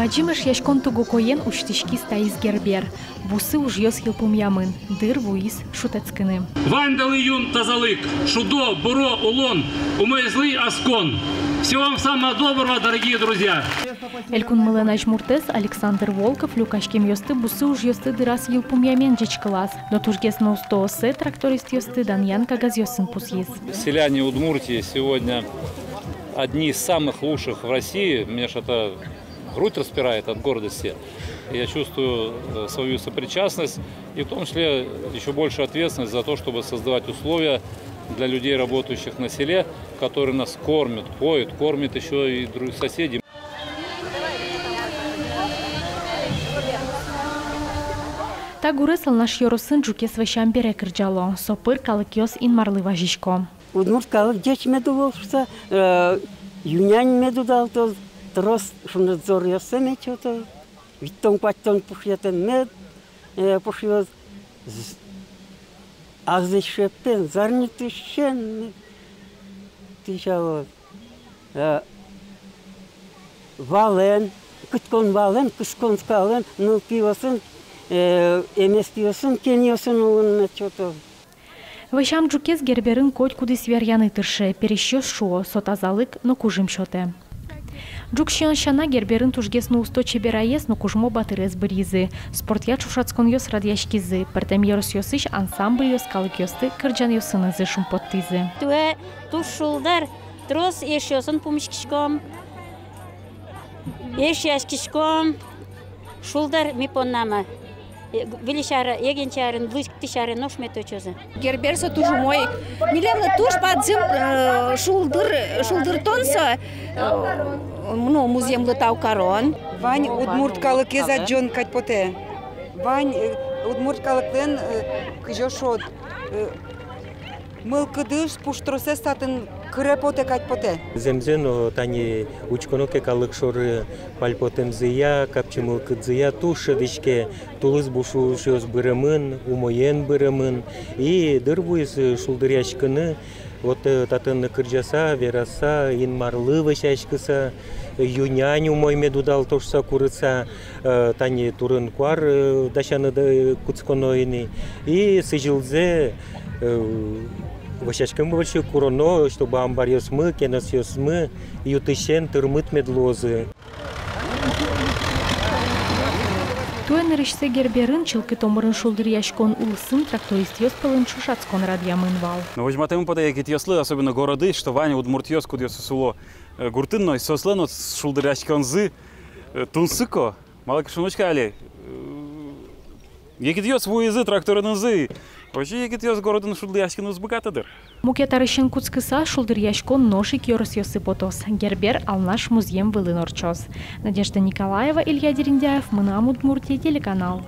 Ваджимеш яшкон тугу коен уштишки стаиз гербер. Бусы уж йос хилпум ямын, дыр вуис шутецкины. Вандалы юн тазалык, шудо, буро, улон, умезлы аскон. Всего вам самого доброго, дорогие друзья! Элькун мыленач муртес Александр Волков люкашкем йосты бусы уж йосты дырас хилпум ямен джичкалас. Но тужгес на устосе тракторист йосты Даньян Кагаз йосын пусис. Селяне Удмуртии сегодня одни из самых лучших в России. Мне ж это грудь распирает от гордости. Я чувствую свою сопричастность и в том числе еще больше ответственность за то, чтобы создавать условия для людей, работающих на селе, которые нас кормят, поют, кормят еще и других соседей. Так урысал наш йоросын жукес вещам бере кырджало. Сопыр калыкёс ин марлы важишко. Удмурт калык деч меду волшса, юнянь меду дал то трос шунадзор ясеме чё-то. Виттон паттон пушьятен мед, пушьёт азешепен, зарнитыщен, тишавот. Вален, кыткон вален, кыскон скален, ну пивосын, эмес пивосын, кеньосын улын чё-то. Вещам жукес герберын коть куды сверяны тырше, перещёс шуо, сотазалык, но кужим шоте. Джукшион шана герберын тужгес на усто чебераес, но кужмо батырес бризы. Спортя чушацкон йос радяшкизы, пертем йорос йосыш ансамбль йос калык йосты, кырджан йосынызы шумпоттизы. Туэ туш шулдар, трос еш йосын пумышкишком, еш яшкишком, шулдар мипоннама. Вилишара, егенчарын, лыштишары, нож меточозы. Герберса туж мой. Милемна туж падзим шулдыр тонса, ну музеем летау корон. Вань удмурт калык еза джон катпоте. Вань удмурт калыклен кыжошот. Мылкыдыш пуштросе статын крепоте катпоте. Земзено тани учконоке калык шоры пальпотем зия, капчы мылкыдзия тушы дишке тулыз бушу шёс бырымын, умоен бырымын. И дырвуиз шулдыряшкыны вот татын кыржаса, вераса, инмарлы вышашкыса, юнянь умой медудал тошса курыца, тани турын куар дашаны куцконоины. И сыжилзе вышашкым больше куроно, чтобы амбар ёсмы, кенос ёсмы, ютышен тырмыт медлозы. Туэн рышсе герберын чылкы томырын шулдыр яшкон улсын тракторист йос пылын шушацкон радьямын вал. Но возьматым подает яслы, особенно города, что Ваня удмурт йос куд йос село гуртынной сослено шулдыр яшкон зы тунсыко, малык шуночка али. Егит йос вуизы тракторын зы. Вообще егит йос городын шулдыр яшкон узбыкатыдыр. Мукетарышын куцкыса шулдыр яшкон ношик йорос йосы потос. Гербер ал наш музеем вылын орчоз. Надежда Николаева, Илья Дериндяев, Мынам Удмуртия, телеканал.